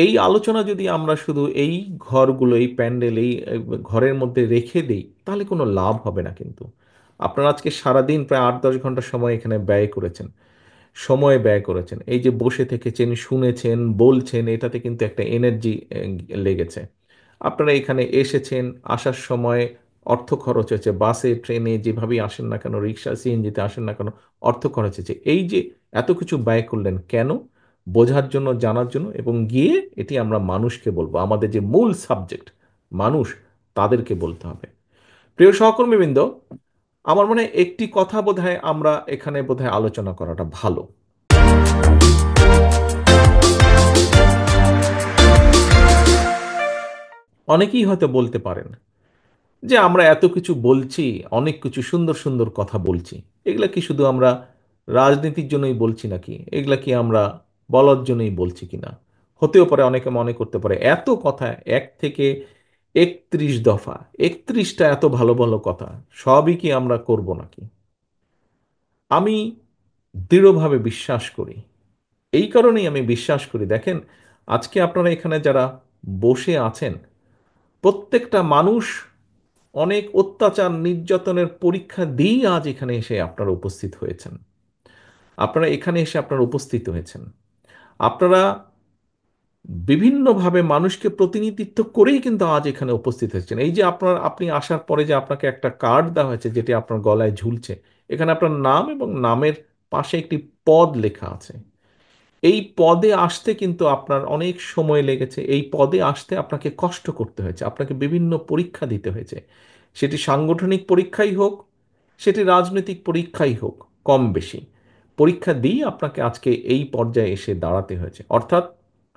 এই আলোচনা যদি আমরা শুধু এই ঘরগুলো, এই প্যান্ডেল, এই ঘরের মধ্যে রেখে দেই, তাহলে কোনো লাভ হবে না কিন্তু। আপনারা আজকে সারাদিন প্রায় 8-10 ঘন্টা সময় এখানে ব্যয় করেছেন, সময় ব্যয় করেছেন, এই যে বসে থেকেছেন, শুনেছেন, বলছেন, এটাতে কিন্তু একটা এনার্জি লেগেছে। আপনারা এখানে এসেছেন, আসার সময় অর্থ খরচ হয়েছে, বাসে ট্রেনে যেভাবেই আসেন না কেন, রিক্সা সিএনজিতে আসেন না কেন, অর্থ খরচ হয়েছে। এই যে এত কিছু ব্যয় করলেন কেন? বোঝার জন্য, জানার জন্য, এবং গিয়ে এটি আমরা মানুষকে বলবো, আমাদের যে মূল সাবজেক্ট মানুষ, তাদেরকে বলতে হবে। প্রিয় সহকর্মীবৃন্দ, আমার মনে হয় একটি কথা বোধহয় আমরা এখানে বোধহয় আলোচনা করাটা ভালো। অনেকেই হয়তো বলতে পারেন যে আমরা এত কিছু বলছি, অনেক কিছু সুন্দর সুন্দর কথা বলছি, এগুলা কি শুধু আমরা রাজনীতির জন্যই বলছি নাকি, এগুলা কি আমরা বলার জন্যই বলছি কিনা? হতেও পারে, অনেকে মনে করতে পারে এত কথা, 1 থেকে 31 দফা, 31টা এত ভালো ভালো কথা, সবই কি আমরা করব নাকি? আমি দৃঢ়ভাবে বিশ্বাস করি, এই কারণেই আমি বিশ্বাস করি, দেখেন, আজকে আপনারা এখানে যারা বসে আছেন, প্রত্যেকটা মানুষ অনেক অত্যাচার নির্যাতনের পরীক্ষা দিয়েই আজ এখানে এসে আপনারা উপস্থিত হয়েছেন। আপনারা এখানে এসে আপনারা উপস্থিত হয়েছেন। আপনারা বিভিন্নভাবে মানুষকে প্রতিনিধিত্ব করেই কিন্তু আজ এখানে উপস্থিত হয়েছেন। এই যে আপনি আসার পরে যে আপনাকে একটা কার্ড দেওয়া হয়েছে, যেটি আপনার গলায় ঝুলছে, এখানে আপনার নাম এবং নামের পাশে একটি পদ লেখা আছে। এই পদে আসতে কিন্তু আপনার অনেক সময় লেগেছে, এই পদে আসতে আপনাকে কষ্ট করতে হয়েছে, আপনাকে বিভিন্ন পরীক্ষা দিতে হয়েছে। সেটি সাংগঠনিক পরীক্ষাই হোক, সেটি রাজনৈতিক পরীক্ষাই হোক, কম বেশি পরীক্ষা দিয়ে আপনাকে আজকে এই পর্যায়ে এসে দাঁড়াতে হয়েছে। অর্থাৎ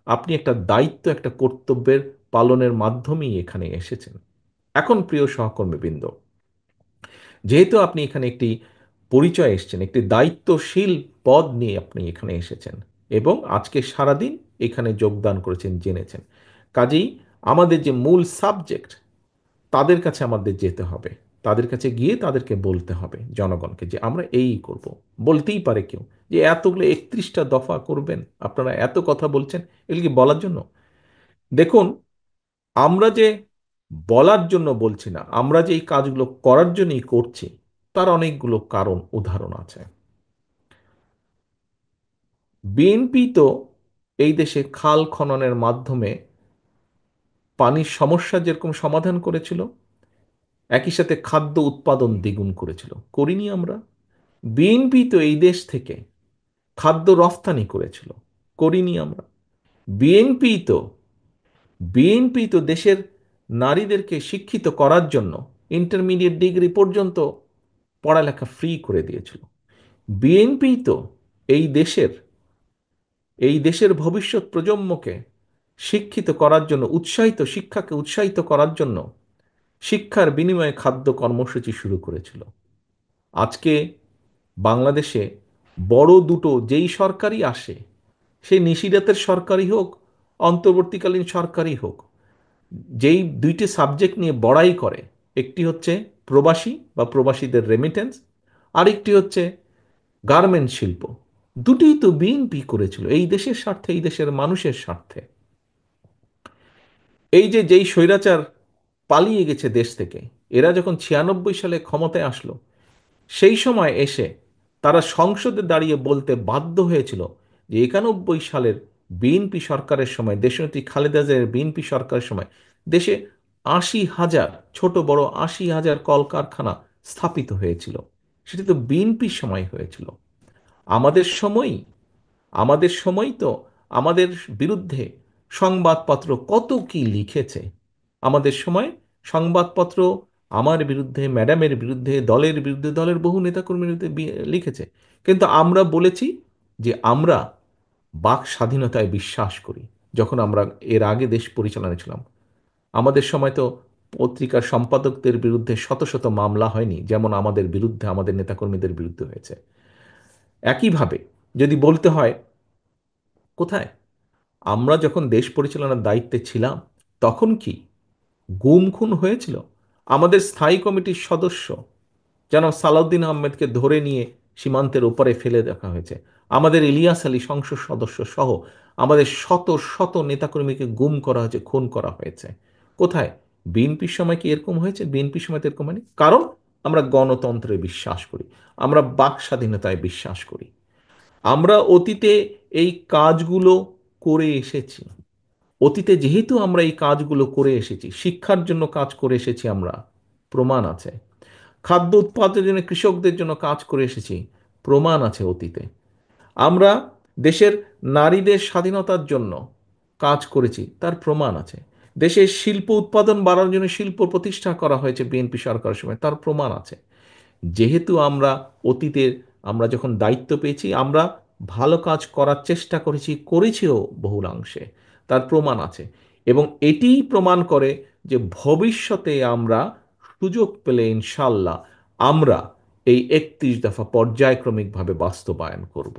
আপনি একটা দায়িত্ব, একটা কর্তব্যের পালনের মাধ্যমেই এখানে এসেছেন। এখন প্রিয় সহকর্মীবৃন্দ, যেহেতু আপনি এখানে একটি পরিচয় এসেছেন, একটি দায়িত্বশীল পদ নিয়ে আপনি এখানে এসেছেন এবং আজকে সারাদিন এখানে যোগদান করেছেন, জেনেছেন, কাজেই আমাদের যে মূল সাবজেক্ট, তাদের কাছে আমাদের যেতে হবে। তাদের কাছে গিয়ে তাদেরকে বলতে হবে, জনগণকে, যে আমরা এই করব। বলতেই পারে কেউ যে এতগুলো 31টা দফা করবেন, আপনারা এত কথা বলছেন, এগুলো কি বলার জন্য? দেখুন, আমরা যে বলার জন্য বলছি না, আমরা যে এই কাজগুলো করার জন্যই করছি, তার অনেকগুলো কারণ, উদাহরণ আছে। বিএনপি তো এই দেশে খাল খননের মাধ্যমে পানির সমস্যা যেরকম সমাধান করেছিল, একই সাথে খাদ্য উৎপাদন দ্বিগুণ করেছিল, করিনি আমরা? বিএনপি তো এই দেশ থেকে খাদ্য রফতানি করেছিল, করিনি আমরা? বিএনপি তো বিএনপি তো দেশের নারীদেরকে শিক্ষিত করার জন্য ইন্টারমিডিয়েট ডিগ্রি পর্যন্ত পড়ালেখা ফ্রি করে দিয়েছিল। বিএনপি তো এই দেশের এই দেশের ভবিষ্যৎ প্রজন্মকে শিক্ষিত করার জন্য, শিক্ষাকে উৎসাহিত করার জন্য শিক্ষার বিনিময়ে খাদ্য কর্মসূচি শুরু করেছিল। আজকে বাংলাদেশে বড় দুটো যেই সরকারই আসে, সে নিশিরাতের সরকারই হোক, অন্তর্বর্তীকালীন সরকারই হোক, যেই দুইটি সাবজেক্ট নিয়ে বড়াই করে, একটি হচ্ছে প্রবাসী বা প্রবাসীদের রেমিটেন্স, আরেকটি হচ্ছে গার্মেন্ট শিল্প। দুটিই তো বিএনপি করেছিল এই দেশের স্বার্থে, এই দেশের মানুষের স্বার্থে। এই যে যেই স্বৈরাচার পালিয়ে গেছে দেশ থেকে, এরা যখন 96 সালে ক্ষমতায় আসলো, সেই সময় এসে তারা সংসদে দাঁড়িয়ে বলতে বাধ্য হয়েছিল যে 91 সালের বিএনপি সরকারের সময়, দেশনেত্রী খালেদা জিয়ার বিএনপি সরকারের সময় দেশে 80,000, ছোট বড় 80,000 কলকারখানা স্থাপিত হয়েছিল। সেটি তো বিএনপির সময় হয়েছিল। আমাদের সময়ই আমাদের সময় তো আমাদের বিরুদ্ধে সংবাদপত্র কত কি লিখেছে। আমাদের সময় সংবাদপত্র আমার বিরুদ্ধে, ম্যাডামের বিরুদ্ধে, দলের বিরুদ্ধে, দলের বহু নেতাকর্মীর বিরুদ্ধে লিখেছে। কিন্তু আমরা বলেছি যে আমরা বাক স্বাধীনতায় বিশ্বাস করি। যখন আমরা এর আগে দেশ পরিচালনায় ছিলাম, আমাদের সময় তো পত্রিকার সম্পাদকদের বিরুদ্ধে শত শত মামলা হয়নি, যেমন আমাদের বিরুদ্ধে, আমাদের নেতাকর্মীদের বিরুদ্ধে হয়েছে। একইভাবে যদি বলতে হয়, কোথায় আমরা যখন দেশ পরিচালনার দায়িত্বে ছিলাম, তখন কি গুম খুন হয়েছিল? আমাদের স্থায়ী কমিটির সদস্য জনাব সালাউদ্দিন আহমেদকে ধরে নিয়ে সীমান্তের ওপারে ফেলে দেখা হয়েছে। আমাদের ইলিয়াস আলী সংসদ সদস্য সহ আমাদের শত শত নেতাকর্মীকে গুম করা হয়েছে, খুন করা হয়েছে। কোথায়? বিএনপির সময় কি এরকম হয়েছে? বিএনপির সময় তো এরকম হয়নি। কারণ আমরা গণতন্ত্রে বিশ্বাস করি, আমরা বাক স্বাধীনতায় বিশ্বাস করি। আমরা অতীতে এই কাজগুলো করে এসেছি। অতীতে যেহেতু আমরা এই কাজগুলো করে এসেছি, শিক্ষার জন্য কাজ করে এসেছি আমরা, প্রমাণ আছে। খাদ্য উৎপাদনের জন্য কৃষকদের জন্য কাজ করে এসেছি, প্রমাণ আছে অতীতে। আমরা দেশের নারীদের স্বাধীনতার জন্য কাজ করেছি, তার প্রমাণ আছে। দেশের শিল্প উৎপাদন বাড়ানোর জন্য শিল্প প্রতিষ্ঠা করা হয়েছে বিএনপি সরকারের সময়, তার প্রমাণ আছে। যেহেতু আমরা অতীতের, আমরা যখন দায়িত্ব পেয়েছি আমরা ভালো কাজ করার চেষ্টা করেছি, করেছিও বহুলাংশে, তার প্রমাণ আছে। এবং এটিই প্রমাণ করে যে ভবিষ্যতে আমরা সুযোগ পেলে ইনশাল্লাহ আমরা এই 31 দফা পর্যায়ক্রমিকভাবে বাস্তবায়ন করব।